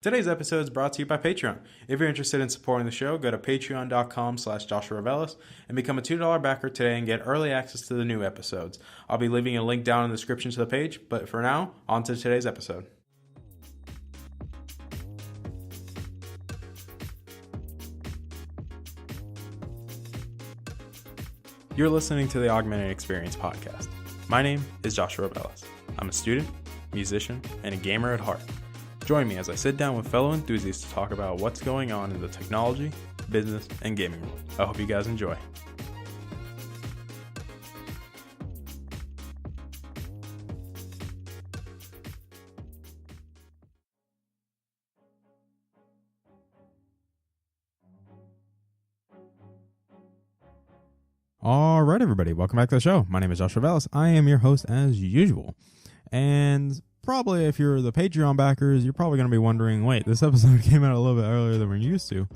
Today's episode is brought to you by Patreon. If you're interested in supporting the show, go to patreon.com/JoshuaRavelis and become a $2 backer today and get early access to the new episodes. I'll be leaving a link down in the description to the page, but for now, on to today's episode. You're listening to the Augmented Experience podcast. My name is Joshua Ravelis. I'm a student, musician, and a gamer at heart. Join me as I sit down with fellow enthusiasts to talk about what's going on in the technology, business, and gaming world. I hope you guys enjoy. All right, everybody. Welcome back to the show. My name is Joshua Ravelis. I am your host as usual. And probably if you're the Patreon backers, you're probably going to be wondering, wait, this episode came out a little bit earlier than we're used to.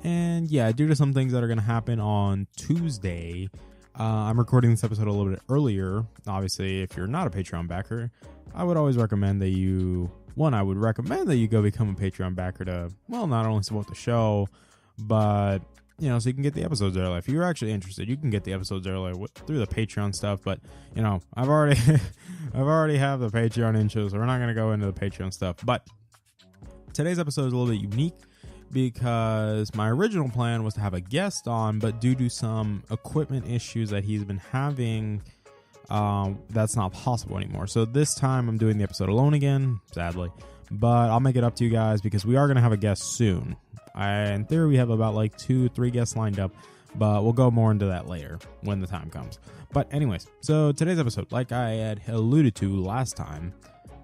And yeah, due to some things that are going to happen on Tuesday, I'm recording this episode a little bit earlier. Obviously, if you're not a Patreon backer, I would always recommend that you go become a Patreon backer to, well, not only support the show, but so you can get the episodes early. If you're actually interested, you can get the episodes early through the Patreon stuff. But I've already have the Patreon intro, so we're not going to go into the Patreon stuff. But today's episode is a little bit unique because my original plan was to have a guest on, but due to some equipment issues that he's been having, that's not possible anymore. So this time I'm doing the episode alone again, sadly. But I'll make it up to you guys because we are going to have a guest soon. In theory, we have about 2-3 guests lined up, but we'll go more into that later when the time comes. But anyways, so today's episode, like I had alluded to last time,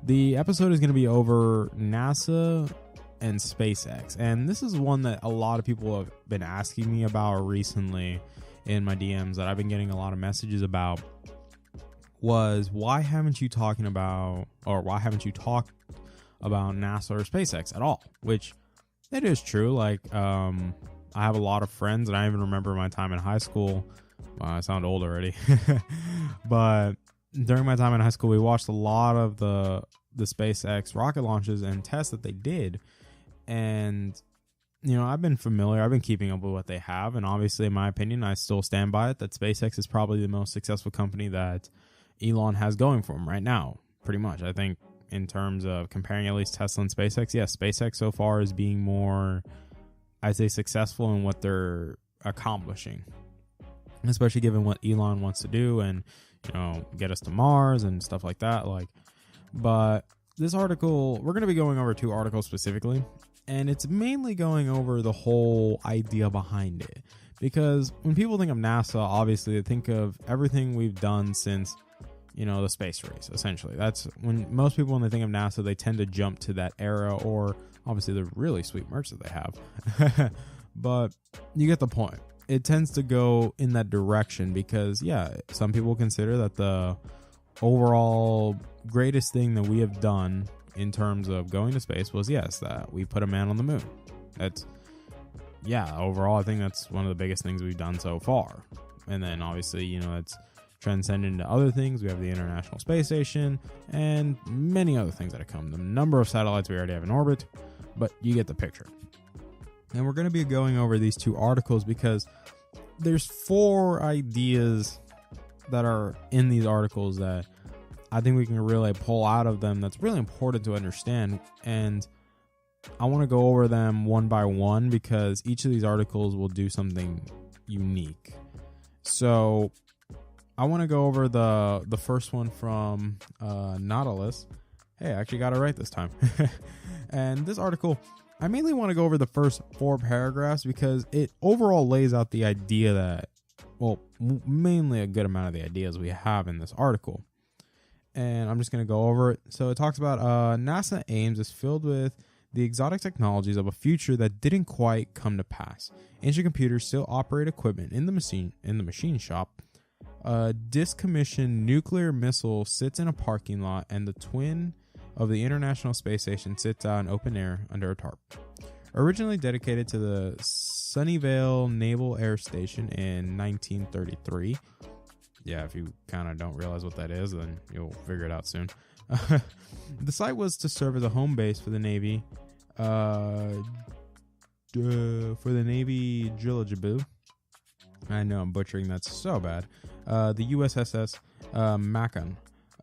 the episode is going to be over NASA and SpaceX. And this is one that a lot of people have been asking me about recently in my DMs that I've been getting a lot of messages about was why haven't you talked about NASA or SpaceX at all? Which it is true. I have a lot of friends, and I even remember my time in high school. Well, I sound old already. But during my time in high school, we watched a lot of the SpaceX rocket launches and tests that they did. And, I've been keeping up with what they have. And obviously, in my opinion, I still stand by it, that SpaceX is probably the most successful company that Elon has going for him right now. Pretty much. I think in terms of comparing at least Tesla and SpaceX, yes, SpaceX so far is being more, I'd say, successful in what they're accomplishing, especially given what Elon wants to do and, get us to Mars and stuff like that. But this article, we're going to be going over 2 articles specifically, and it's mainly going over the whole idea behind it. Because when people think of NASA, obviously they think of everything we've done since the space race, essentially. That's when most people, when they think of NASA, they tend to jump to that era, or obviously the really sweet merch that they have. But you get the point. It tends to go in that direction because, yeah, some people consider that the overall greatest thing that we have done in terms of going to space was, yes, that we put a man on the moon. Overall, I think that's one of the biggest things we've done so far. And then obviously, it's transcend into other things. We have the International Space Station and many other things that have come. The number of satellites we already have in orbit, but you get the picture. And we're going to be going over these 2 articles because there's 4 ideas that are in these articles that I think we can really pull out of them that's really important to understand. And I want to go over them one by one because each of these articles will do something unique. So I want to go over the first one from Nautilus. Hey, I actually got it right this time. And this article, I mainly want to go over the first 4 paragraphs because it overall lays out the idea that, mainly a good amount of the ideas we have in this article. And I'm just going to go over it. So it talks about NASA aims is filled with the exotic technologies of a future that didn't quite come to pass. Ancient computers still operate equipment in the machine shop. A discommissioned nuclear missile sits in a parking lot, and the twin of the International Space Station sits out in open air under a tarp. Originally dedicated to the Sunnyvale Naval Air Station in 1933. Yeah, if you kind of don't realize what that is, then you'll figure it out soon. The site was to serve as a home base for the Navy For the Navy dirigible, I know I'm butchering that so bad. The USS Macon,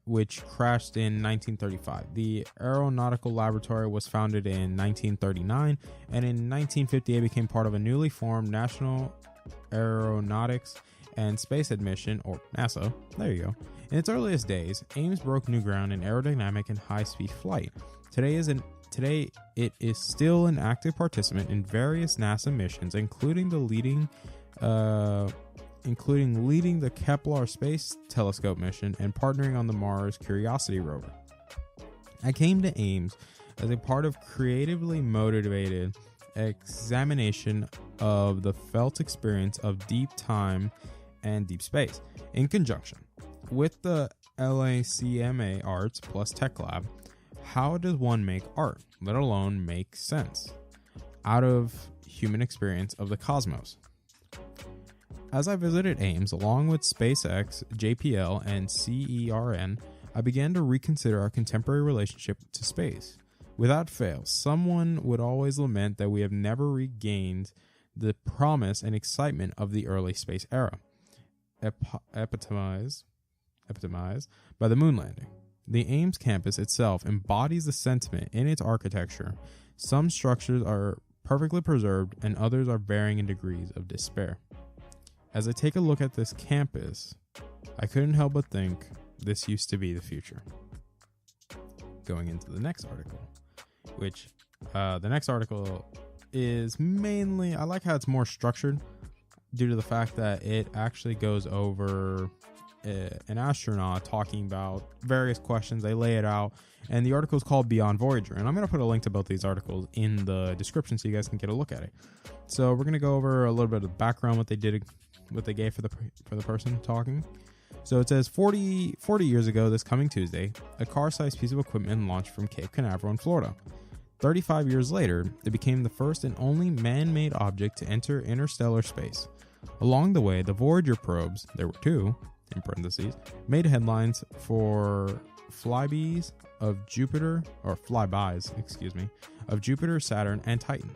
which crashed in 1935. The Aeronautical Laboratory was founded in 1939, and in 1958 became part of a newly formed National Aeronautics and Space Administration, or NASA. There you go. In its earliest days, Ames broke new ground in aerodynamic and high-speed flight. Today it is still an active participant in various NASA missions, including leading the Kepler Space Telescope mission and partnering on the Mars Curiosity rover. I came to Ames as a part of creatively motivated examination of the felt experience of deep time and deep space. In conjunction with the LACMA Arts plus Tech Lab, how does one make art, let alone make sense, out of human experience of the cosmos? As I visited Ames, along with SpaceX, JPL, and CERN, I began to reconsider our contemporary relationship to space. Without fail, someone would always lament that we have never regained the promise and excitement of the early space era, epitomized by the moon landing. The Ames campus itself embodies the sentiment in its architecture. Some structures are perfectly preserved and others are varying in degrees of despair. As I take a look at this campus, I couldn't help but think this used to be the future. Going into the next article, which the next article is mainly, I like how it's more structured due to the fact that it actually goes over an astronaut talking about various questions. They lay it out, and the article is called Beyond Voyager, and I'm going to put a link to both these articles in the description so you guys can get a look at it. So we're going to go over a little bit of the background, what they gave for the person talking. So it says 40 years ago this coming Tuesday, a car-sized piece of equipment launched from Cape Canaveral in Florida. 35 years later, it became the first and only man-made object to enter interstellar space. Along the way, the Voyager probes, there were two, in parentheses, made headlines for flybys, of Jupiter, Saturn, and Titan.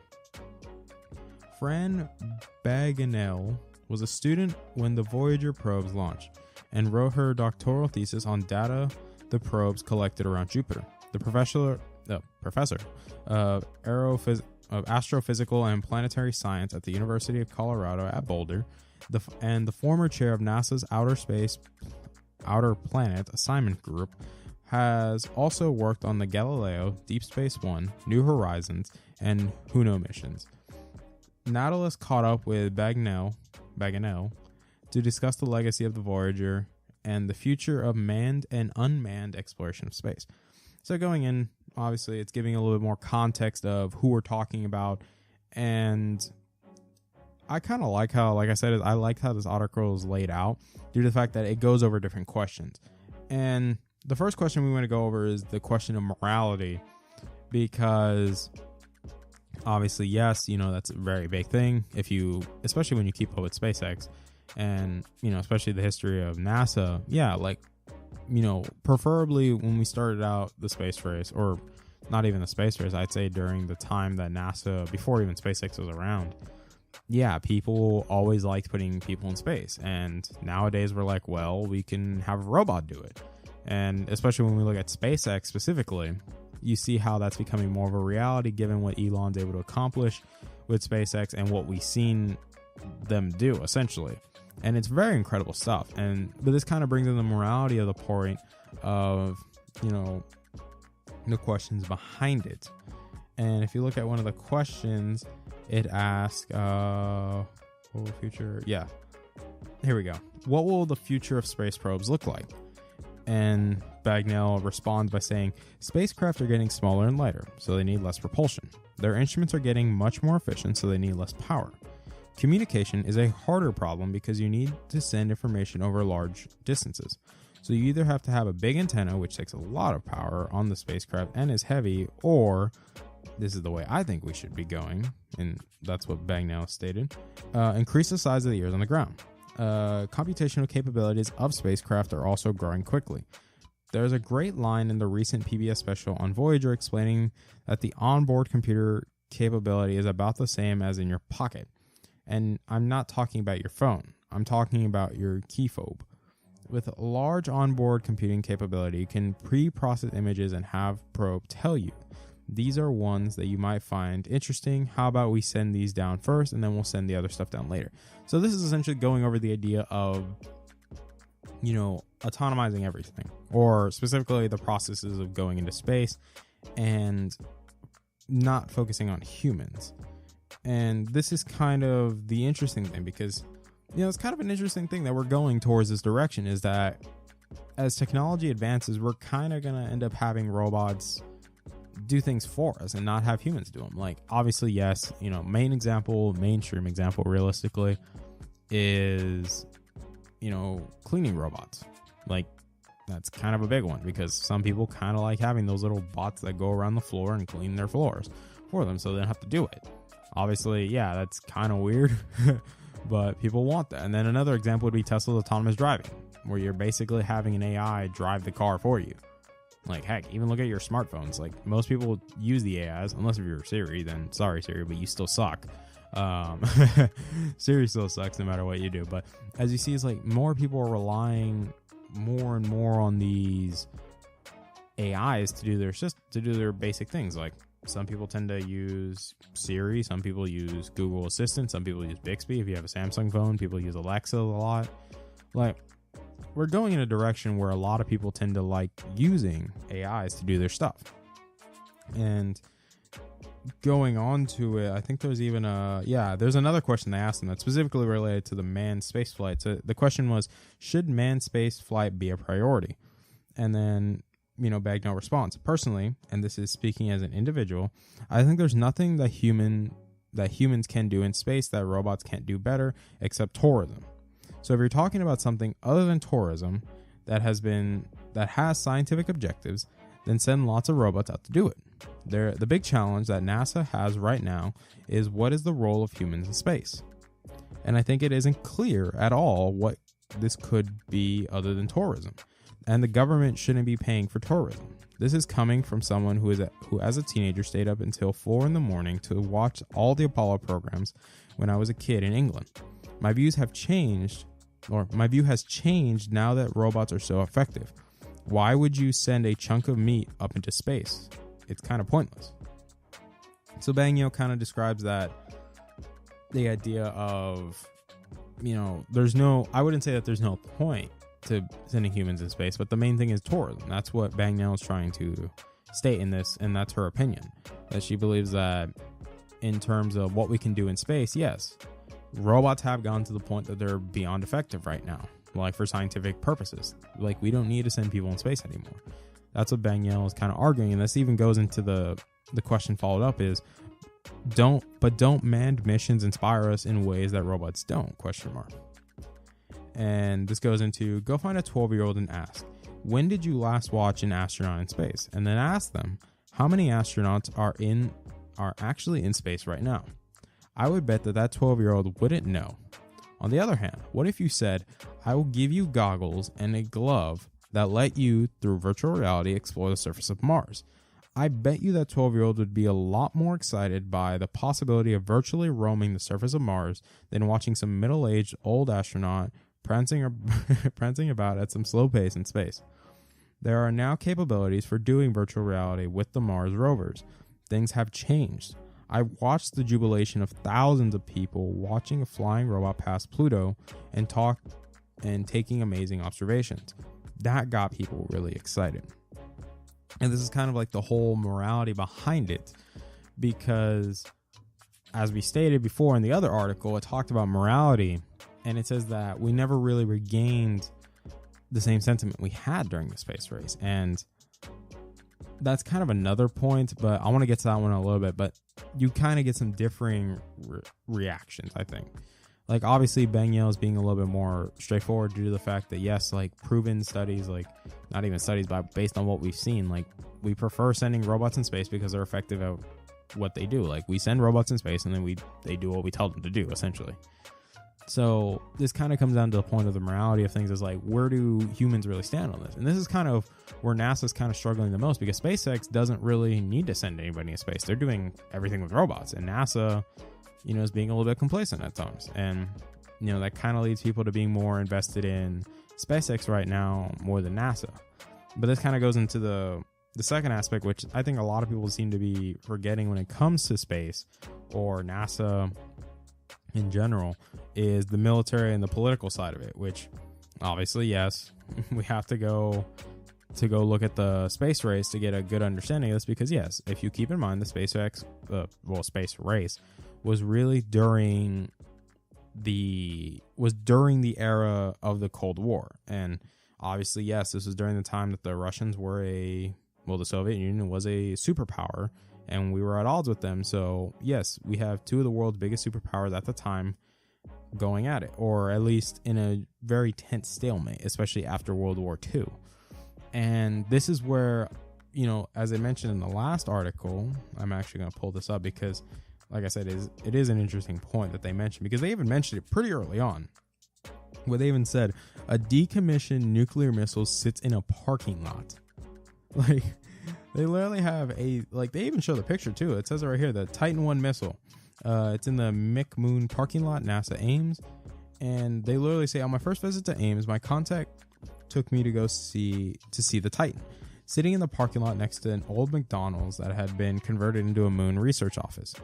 Fran Bagenel was a student when the Voyager probes launched and wrote her doctoral thesis on data the probes collected around Jupiter. The professor of astrophysical and planetary science at the University of Colorado at Boulder, and the former chair of NASA's Outer Planet Assignment Group, has also worked on the Galileo, Deep Space One, New Horizons, and Juno missions. Nautilus caught up with Bagenel to discuss the legacy of the Voyager and the future of manned and unmanned exploration of space. So going in, obviously, it's giving a little bit more context of who we're talking about, and I kind of like how, like I said, I like how this article is laid out due to the fact that it goes over different questions. And the first question we want to go over is the question of morality, because obviously, yes, that's a very big thing. Especially when you keep up with SpaceX and, especially the history of NASA. Yeah, preferably when we started out the space race, or not even the space race, I'd say during the time that NASA, before even SpaceX was around, yeah, people always liked putting people in space. And nowadays we're like, well, we can have a robot do it. And especially when we look at SpaceX specifically, you see how that's becoming more of a reality given what Elon's able to accomplish with SpaceX and what we've seen them do, essentially. And it's very incredible stuff. But this kind of brings in the morality of the point of, the questions behind it. And if you look at one of the questions, it asks, what will the future? Yeah, here we go. What will the future of space probes look like? And Bagnell responds by saying, spacecraft are getting smaller and lighter, so they need less propulsion. Their instruments are getting much more efficient, so they need less power. Communication is a harder problem because you need to send information over large distances. So you either have to have a big antenna, which takes a lot of power on the spacecraft and is heavy, or this is the way I think we should be going, and that's what Bagnell stated, increase the size of the ears on the ground. Computational capabilities of spacecraft are also growing quickly. There's a great line in the recent PBS special on Voyager explaining that the onboard computer capability is about the same as in your pocket. And I'm not talking about your phone. I'm talking about your key fob. With large onboard computing capability, you can pre-process images and have probe tell you, these are ones that you might find interesting. How about we send these down first and then we'll send the other stuff down later. So this is essentially going over the idea of, autonomizing everything, or specifically the processes of going into space and not focusing on humans. And this is kind of the interesting thing, because it's kind of an interesting thing that we're going towards this direction, is that as technology advances, we're kind of going to end up having robots do things for us and not have humans do them. Like, obviously, yes, mainstream example realistically is, cleaning robots. Like, that's kind of a big one, because some people kind of like having those little bots that go around the floor and clean their floors for them so they don't have to do it. Obviously, yeah, that's kind of weird, but people want that. And then another example would be Tesla's autonomous driving, where you're basically having an AI drive the car for you. Like, heck, even look at your smartphones. Like, most people use the AIs, unless if you're Siri, then sorry, Siri, but you still suck. Siri still sucks no matter what you do. But as you see, it's like more people are relying more and more on these AIs to do their basic things. Like, some people tend to use Siri, some people use Google Assistant, some people use Bixby. If you have a Samsung phone, people use Alexa a lot. Like, we're going in a direction where a lot of people tend to like using AIs to do their stuff. And going on to it, I think there's even there's another question they asked them that's specifically related to the manned space flight. So the question was, should manned space flight be a priority? And then, Bagnall responds, personally, and this is speaking as an individual, I think there's nothing that humans can do in space that robots can't do better, except tourism. So if you're talking about something other than tourism that has scientific objectives, then send lots of robots out to do it. The big challenge that NASA has right now is, what is the role of humans in space? And I think it isn't clear at all what this could be other than tourism. And the government shouldn't be paying for tourism. This is coming from someone who as a teenager stayed up until 4 a.m. to watch all the Apollo programs when I was a kid in England. My view has changed now that robots are so effective. Why would you send a chunk of meat up into space? It's kind of pointless. So Bang kind of describes the idea of, I wouldn't say that there's no point to sending humans in space, but the main thing is tourism. That's what Bang is trying to state in this, and that's her opinion. That she believes that in terms of what we can do in space, yes, robots have gone to the point that they're beyond effective right now, like for scientific purposes. Like, we don't need to send people in space anymore. That's what Bang is kind of arguing, and this even goes into the question followed up is, don't manned missions inspire us in ways that robots don't? ? And this goes into, go find a 12-year-old and ask, when did you last watch an astronaut in space? And then ask them, how many astronauts are actually in space right now? I would bet that 12-year-old wouldn't know. On the other hand, what if you said, I will give you goggles and a glove that let you, through virtual reality, explore the surface of Mars? I bet you that 12-year-old would be a lot more excited by the possibility of virtually roaming the surface of Mars than watching some middle-aged old astronaut prancing about at some slow pace in space. There are now capabilities for doing virtual reality with the Mars rovers. Things have changed. I watched the jubilation of thousands of people watching a flying robot pass Pluto and taking amazing observations. That got people really excited. And this is kind of like the whole morality behind it, because as we stated before in the other article, it talked about morality, and it says that we never really regained the same sentiment we had during the space race. And that's kind of another point, but I want to get to that one in a little bit. But you kind of get some differing reactions, I think. Like, obviously, Bang is being a little bit more straightforward due to the fact that, yes, like, proven studies, like, not even studies, but based on what we've seen, like, we prefer sending robots in space because they're effective at what they do. Like, we send robots in space and then they do what we tell them to do, essentially. So this kind of comes down to the point of the morality of things, is like, where do humans really stand on this? And this is kind of where NASA's kind of struggling the most, because SpaceX doesn't really need to send anybody into space. They're doing everything with robots, and NASA, is being a little bit complacent at times. And, that kind of leads people to being more invested in SpaceX right now more than NASA. But this kind of goes into the second aspect, which I think a lot of people seem to be forgetting when it comes to space or NASA in general, is the military and the political side of it, which obviously, yes, we have to go look at the space race to get a good understanding of this, because yes, if you keep in mind, the space race was really during the era of the Cold War. And obviously, yes, this was during the time that the Russians were the Soviet Union was a superpower, and we were at odds with them. So yes, we have two of the world's biggest superpowers at the time going at it, or at least in a very tense stalemate, especially after World War II. And this is where, as I mentioned in the last article, I'm actually going to pull this up because, like I said, it is an interesting point that they mentioned, because they even mentioned it pretty early on, where they even said a decommissioned nuclear missile sits in a parking lot. Like, they literally have they even show the picture too. It says it right here, the Titan 1 missile. It's in the McMoon parking lot, NASA Ames. And they literally say, on my first visit to Ames, my contact took me to go see the Titan, sitting in the parking lot next to an old McDonald's that had been converted into a moon research office.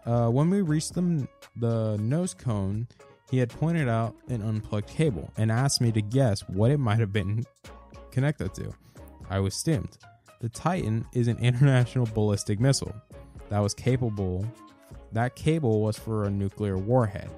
When we reached the nose cone, he had pointed out an unplugged cable and asked me to guess what it might have been connected to. I was stimmed. The Titan is an international ballistic missile that cable was for a nuclear warhead.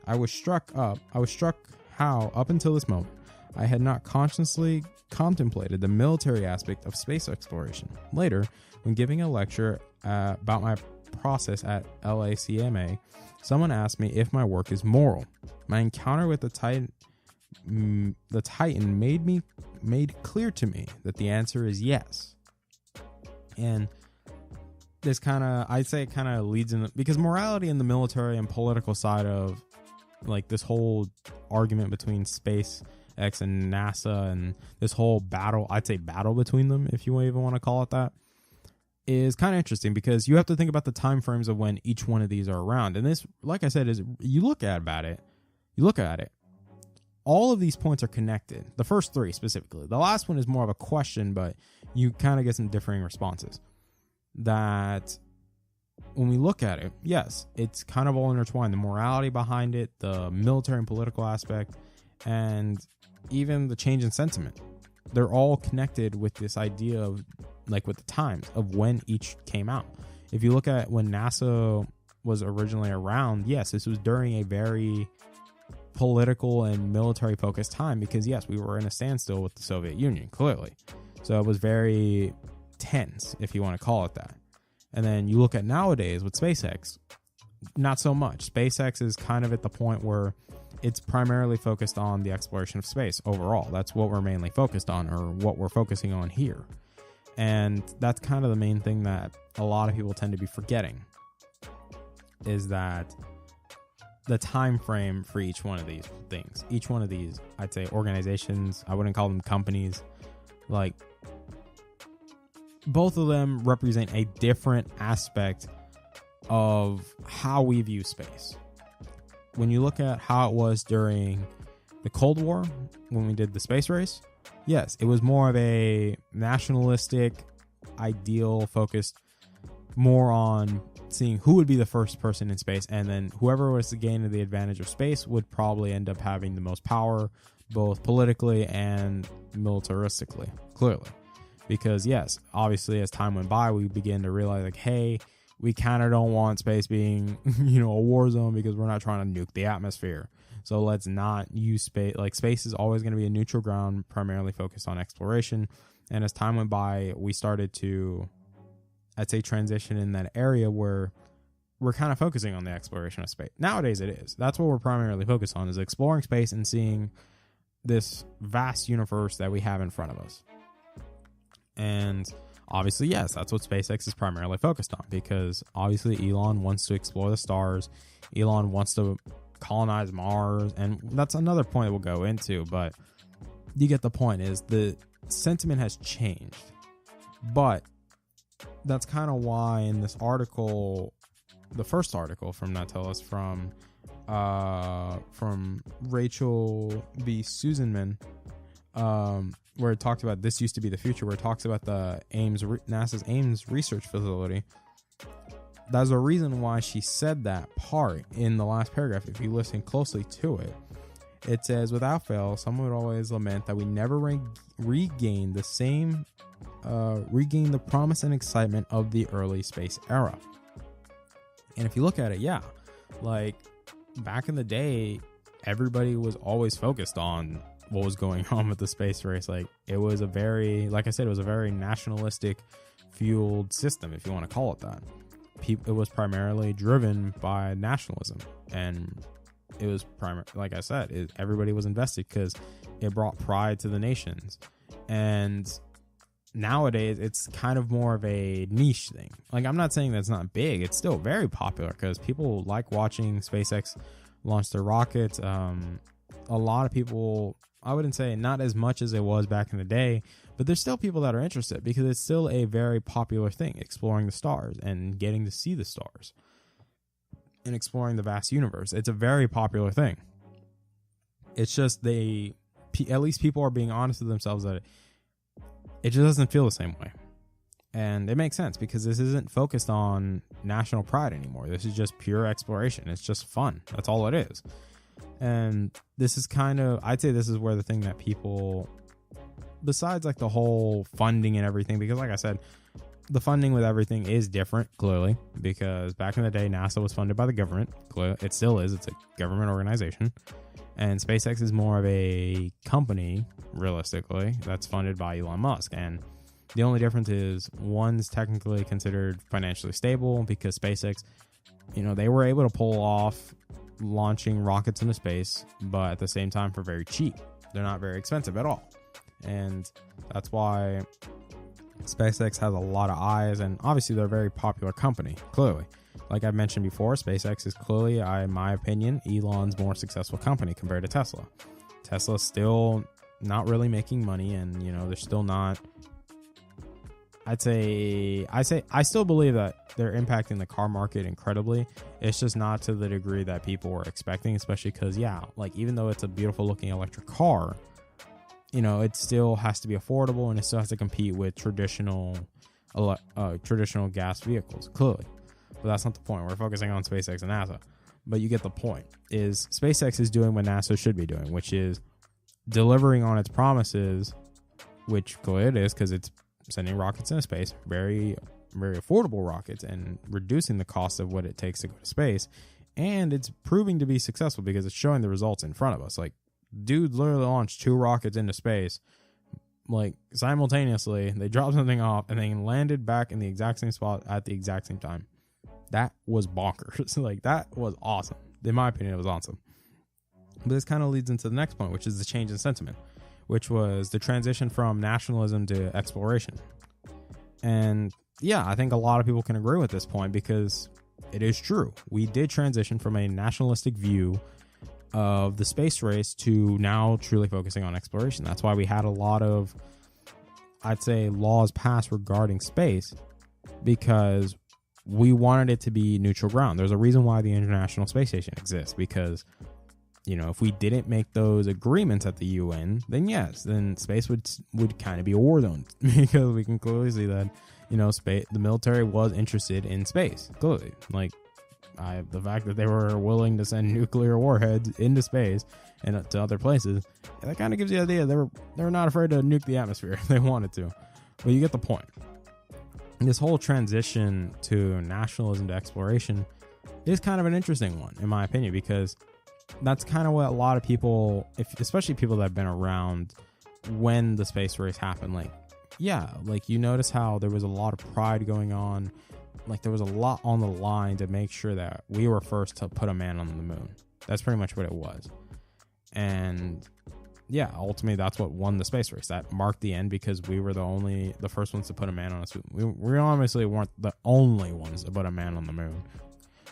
I was struck how, up until this moment, I had not consciously contemplated the military aspect of space exploration. Later, when giving a lecture about my process at LACMA, someone asked me if my work is moral. My encounter with the Titan made clear to me that the answer is yes. And this I'd say it kind of leads in, because morality in the military and political side of this whole argument between SpaceX and NASA, and this whole battle between them, if you even want to call it that, is kind of interesting, because you have to think about the time frames of when each one of these are around. And this, like I said, is you look at it, all of these points are connected. The first three specifically. The last one is more of a question, but you kind of get some differing responses. That when we look at it, yes, it's kind of all intertwined. The morality behind it, the military and political aspect, and even the change in sentiment. They're all connected with this idea of, with the times of when each came out. If you look at when NASA was originally around, yes, this was during a very political and military focused time, because yes, we were in a standstill with the Soviet Union, clearly. So it was very tense, if you want to call it that. And then you look at nowadays with SpaceX, not so much. SpaceX is kind of at the point where it's primarily focused on the exploration of space overall. That's what we're mainly focused on, or what we're focusing on here. And that's kind of the main thing that a lot of people tend to be forgetting, is that the time frame for each one of these things, each one of these, I'd say organizations, I wouldn't call them companies, both of them represent a different aspect of how we view space. When you look at how it was during the Cold War, when we did the space race, yes, it was more of a nationalistic, ideal focused, more on seeing who would be the first person in space, and then whoever was to gain the advantage of space would probably end up having the most power, both politically and militaristically, clearly. Because yes, obviously as time went by, we began to realize hey, we kind of don't want space being a war zone, because we're not trying to nuke the atmosphere. So let's not use space. Space is always going to be a neutral ground, primarily focused on exploration. And as time went by, we started to, I'd say, transition in that area where we're kind of focusing on the exploration of space. Nowadays it is. That's what we're primarily focused on, is exploring space and seeing this vast universe that we have in front of us. And obviously, yes, that's what SpaceX is primarily focused on, because obviously Elon wants to explore the stars. Elon wants to colonize Mars. And that's another point we'll go into, but you get the point. Is the sentiment has changed. But that's kind of why in this article, the first article from Nautilus from Rachel B. Susanman, where it talked about this used to be the future, where it talks about the NASA's Ames research facility. There's a reason why she said that part in the last paragraph. If you listen closely to it, it says, without fail, someone would always lament that we never regain the promise and excitement of the early space era. And if you look at it, yeah, like back in the day, everybody was always focused on what was going on with the space race. Like it was a very, like I said, it was a very nationalistic fueled system, if you want to call it that. It was primarily driven by nationalism, and it was like I said, everybody was invested because it brought pride to the nations. And nowadays it's kind of more of a niche thing. Like, I'm not saying that's not big, it's still very popular because people like watching SpaceX launch their rockets. A lot of people, I wouldn't say not as much as it was back in the day, but there's still people that are interested because it's still a very popular thing, exploring the stars and getting to see the stars and exploring the vast universe. It's a very popular thing. It's just at least people are being honest with themselves that it just doesn't feel the same way. And it makes sense because this isn't focused on national pride anymore. This is just pure exploration. It's just fun. That's all it is. And this is I'd say this is where the thing that people, besides like the whole funding and everything, because like I said, the funding with everything is different, clearly, because back in the day, NASA was funded by the government. It still is. It's a government organization. And SpaceX is more of a company, realistically, that's funded by Elon Musk. And the only difference is one's technically considered financially stable because SpaceX, they were able to pull off launching rockets into space, but at the same time for very cheap. They're not very expensive at all. And that's why SpaceX has a lot of eyes, and obviously they're a very popular company, clearly. Like I mentioned before, SpaceX is clearly, in my opinion, Elon's more successful company compared to Tesla. Tesla's still not really making money, and they're still not. I still believe that they're impacting the car market incredibly. It's just not to the degree that people were expecting, especially because, even though it's a beautiful looking electric car, it still has to be affordable, and it still has to compete with traditional gas vehicles, clearly. But that's not the point. We're focusing on SpaceX and NASA. But you get the point. Is SpaceX is doing what NASA should be doing, which is delivering on its promises, which clearly it is because it's sending rockets into space, very, very affordable rockets, and reducing the cost of what it takes to go to space. And it's proving to be successful because it's showing the results in front of us. Like, dude literally launched 2 rockets into space, like simultaneously. They dropped something off and then landed back in the exact same spot at the exact same time. That was bonkers. Like, that was awesome. In my opinion, it was awesome. But this kind of leads into the next point, which is the change in sentiment, which was the transition from nationalism to exploration. And yeah, I think a lot of people can agree with this point because it is true. We did transition from a nationalistic view of the space race to now truly focusing on exploration. That's why we had a lot of, I'd say, laws passed regarding space, because we wanted it to be neutral ground. There's a reason why the International Space Station exists, because if we didn't make those agreements at the UN, then yes, then space would kind of be a war zone because we can clearly see that, the military was interested in space. Clearly, like, the fact that they were willing to send nuclear warheads into space and to other places, that kind of gives you the idea they were not afraid to nuke the atmosphere if they wanted to. But you get the point. And this whole transition to nationalism to exploration is kind of an interesting one, in my opinion, because that's kind of what a lot of people, especially people that have been around when the space race happened, you notice how there was a lot of pride going on. Like, there was a lot on the line to make sure that we were first to put a man on the moon. That's pretty much what it was. And yeah, ultimately that's what won the space race. That marked the end because we were the first ones to put a man on a moon. We obviously weren't the only ones to put a man on the moon.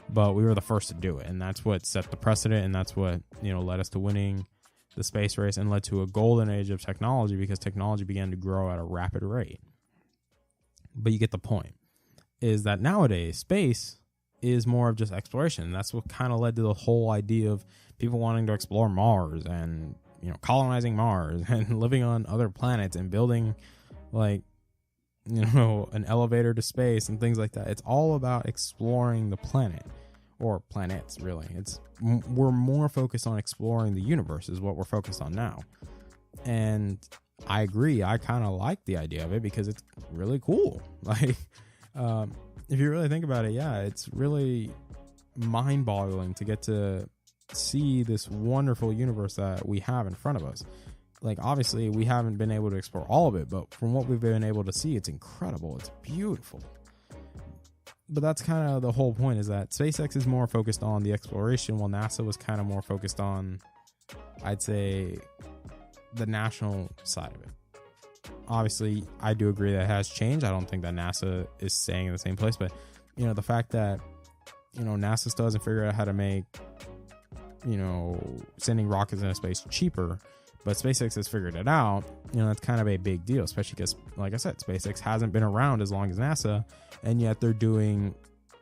but we were the first to do it, and that's what set the precedent, and that's what, you know, led us to winning the space race and led to a golden age of technology, because technology began to grow at a rapid rate. But you get the point, is that nowadays space is more of just exploration. And that's what kind of led to the whole idea of people wanting to explore Mars and, you know, colonizing Mars and living on other planets and building, like, you know, an elevator to space and things like that. It's all about exploring the planet, or planets, really. We're more focused on exploring the universe is what we're focused on now. And I agree. I kind of like the idea of it because it's really cool. Like, if you really think about it, yeah, it's really mind-boggling to get to see this wonderful universe that we have in front of us. Like, obviously, we haven't been able to explore all of it, but from what we've been able to see, it's incredible. It's beautiful. But that's kind of the whole point, is that SpaceX is more focused on the exploration, while NASA was kind of more focused on, I'd say, the national side of it. Obviously, I do agree that it has changed. I don't think that NASA is staying in the same place, but, you know, the fact that, you know, NASA still hasn't figured out how to make, you know, sending rockets into space cheaper, but SpaceX has figured it out, you know, that's kind of a big deal, especially because, like I said, SpaceX hasn't been around as long as NASA, and yet they're doing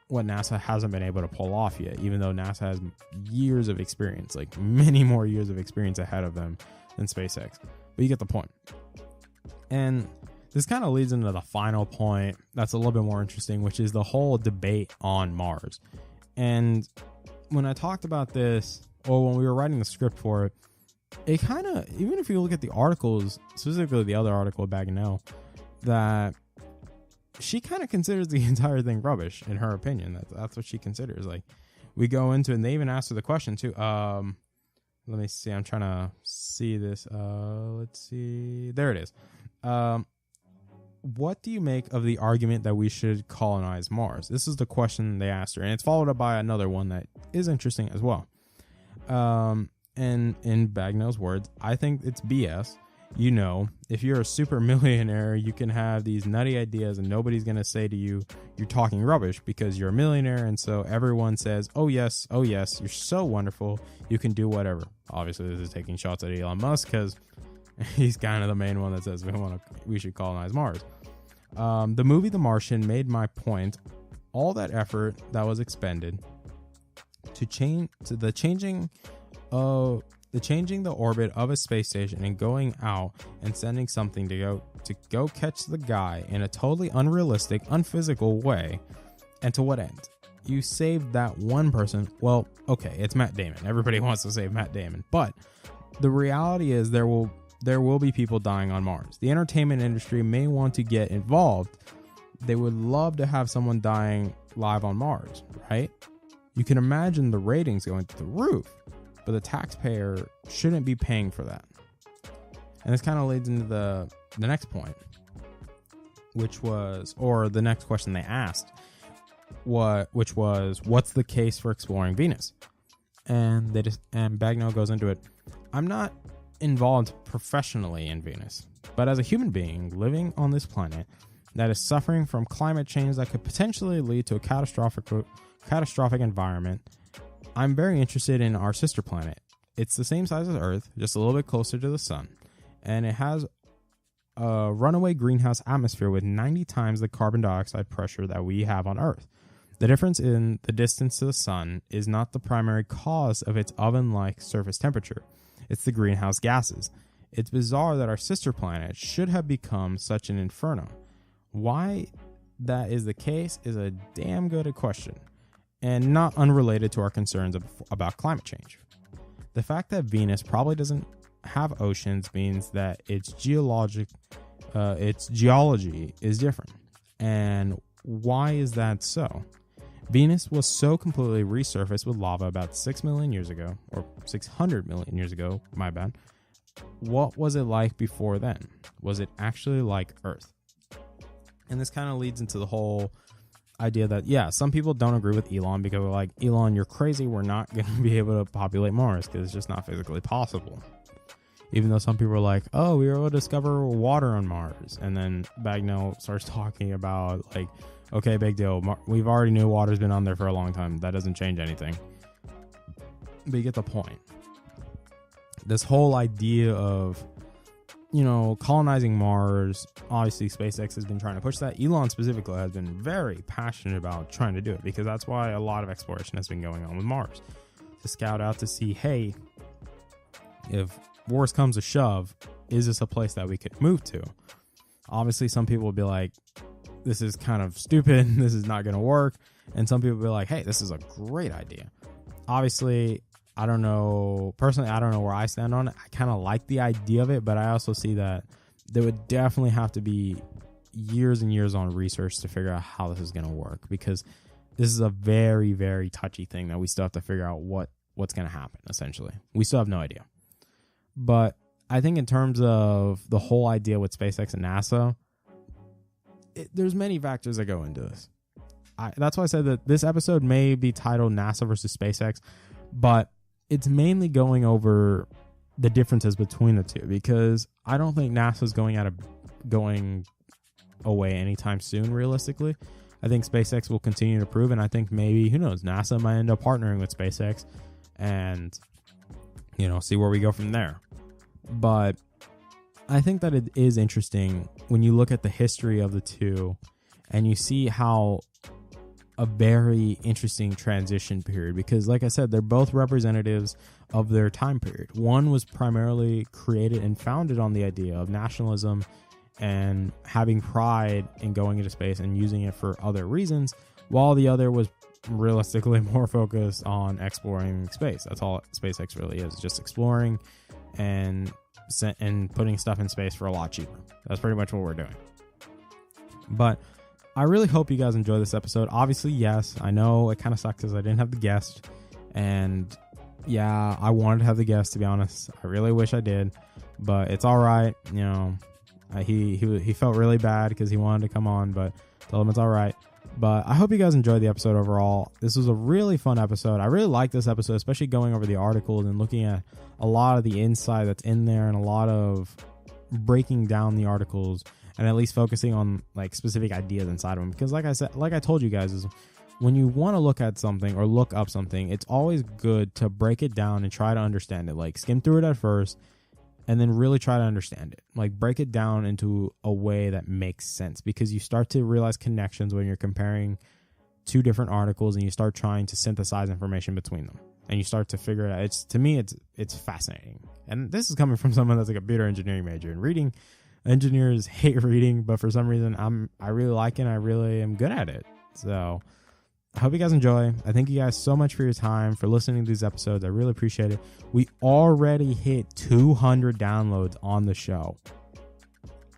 what NASA hasn't been able to pull off yet, even though NASA has years of experience, like many more years of experience ahead of them than SpaceX. But you get the point. And this kind of leads into the final point that's a little bit more interesting, which is the whole debate on Mars. And when I talked about this, or when we were writing the script for it, it kind of, even if you look at the articles, specifically the other article, Bagnell, that she kind of considers the entire thing rubbish, in her opinion. That's what she considers. Like, we go into it, and they even asked her the question too. Let me see. I'm trying to see this. Let's see. There it is. What do you make of the argument that we should colonize Mars? This is the question they asked her, and it's followed up by another one that is interesting as well. And in Bagnell's words, I think it's BS. You know, if you're a super millionaire, you can have these nutty ideas and nobody's going to say to you, you're talking rubbish, because you're a millionaire. And so everyone says, oh yes, you're so wonderful, you can do whatever. Obviously, this is taking shots at Elon Musk because he's kind of the main one that says we should colonize Mars. The movie The Martian made my point. All that effort that was expended to changing the orbit of a space station and going out and sending something to go catch the guy in a totally unrealistic, unphysical way. And to what end? You saved that one person. Well, okay, it's Matt Damon. Everybody wants to save Matt Damon, but the reality is there will be people dying on Mars. The entertainment industry may want to get involved. They would love to have someone dying live on Mars, right? You can imagine the ratings going through the roof, but the taxpayer shouldn't be paying for that. And this kind of leads into the next point, which was, or the next question they asked, which was, what's the case for exploring Venus? And Bagnell goes into it. I'm not involved professionally in Venus, but as a human being living on this planet that is suffering from climate change that could potentially lead to a catastrophic environment, I'm very interested in our sister planet. It's the same size as Earth, just a little bit closer to the sun, and it has a runaway greenhouse atmosphere with 90 times the carbon dioxide pressure that we have on Earth. The difference in the distance to the sun is not the primary cause of its oven-like surface temperature. It's the greenhouse gases. It's bizarre that our sister planet should have become such an inferno. Why that is the case is a damn good question, and not unrelated to our concerns about climate change. The fact that Venus probably doesn't have oceans means that its geology is different. And why is that so? Venus was so completely resurfaced with lava about 6 million years ago, or 600 million years ago, my bad. What was it like before then? Was it actually like Earth? And this kind of leads into the whole idea that, yeah, some people don't agree with Elon because they're like, Elon, you're crazy. We're not going to be able to populate Mars because it's just not physically possible. Even though some people are like, oh, we were able to discover water on Mars. And then Bagnell starts talking about, like, Okay, big deal. We've already knew water's been on there for a long time. That doesn't change anything. But you get the point. This whole idea of, colonizing Mars, obviously SpaceX has been trying to push that. Elon specifically has been very passionate about trying to do it, because that's why a lot of exploration has been going on with Mars. To scout out to see, hey, if worse comes to shove, is this a place that we could move to? Obviously, some people will be like, this is kind of stupid, this is not going to work. And some people will be like, hey, this is a great idea. Obviously, I don't know. Personally, I don't know where I stand on it. I kind of like the idea of it, but I also see that there would definitely have to be years and years on research to figure out how this is going to work, because this is a very, very touchy thing that we still have to figure out what's going to happen, essentially. We still have no idea. But I think in terms of the whole idea with SpaceX and NASA, there's many factors that go into this. That's why I said that this episode may be titled NASA versus SpaceX, but it's mainly going over the differences between the two, because I don't think NASA's going away anytime soon, realistically. I think SpaceX will continue to prove, and I think maybe, who knows, NASA might end up partnering with SpaceX and, see where we go from there. But I think that it is interesting when you look at the history of the two and you see how a very interesting transition period, because like I said, they're both representatives of their time period. One was primarily created and founded on the idea of nationalism and having pride in going into space and using it for other reasons, while the other was realistically more focused on exploring space. That's all SpaceX really is, just exploring and putting stuff in space for a lot cheaper. That's pretty much what we're doing. But I really hope you guys enjoy this episode. Obviously, yes, I know it kind of sucks because I didn't have the guest. And yeah, I wanted to have the guest, to be honest. I really wish I did, but it's all right. He felt really bad because he wanted to come on, but told him it's all right. But I hope you guys enjoyed the episode overall. This was a really fun episode. I really like this episode, especially going over the articles and looking at a lot of the insight that's in there and a lot of breaking down the articles and at least focusing on like specific ideas inside of them. Because like I told you guys, is when you want to look at something or look up something, it's always good to break it down and try to understand it. Like skim through it at first and then really try to understand it. Like break it down into a way that makes sense, because you start to realize connections when you're comparing two different articles and you start trying to synthesize information between them and you start to figure it out. To me, it's fascinating. And this is coming from someone that's a computer engineering major, and reading, engineers hate reading, but for some reason I really like it and I really am good at it. So I hope you guys enjoy. I thank you guys so much for your time, for listening to these episodes. I really appreciate it. We already hit 200 downloads on the show.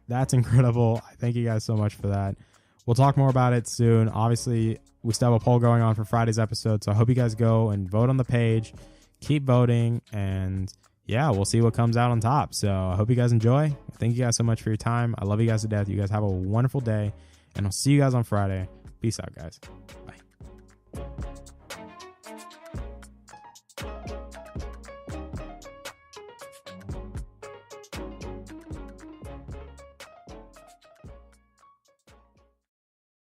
That's incredible. I thank you guys so much for that. We'll talk more about it soon. Obviously, we still have a poll going on for Friday's episode, so I hope you guys go and vote on the page. Keep voting, and yeah, we'll see what comes out on top. So I hope you guys enjoy. Thank you guys so much for your time. I love you guys to death. You guys have a wonderful day, and I'll see you guys on Friday. Peace out, guys. Bye.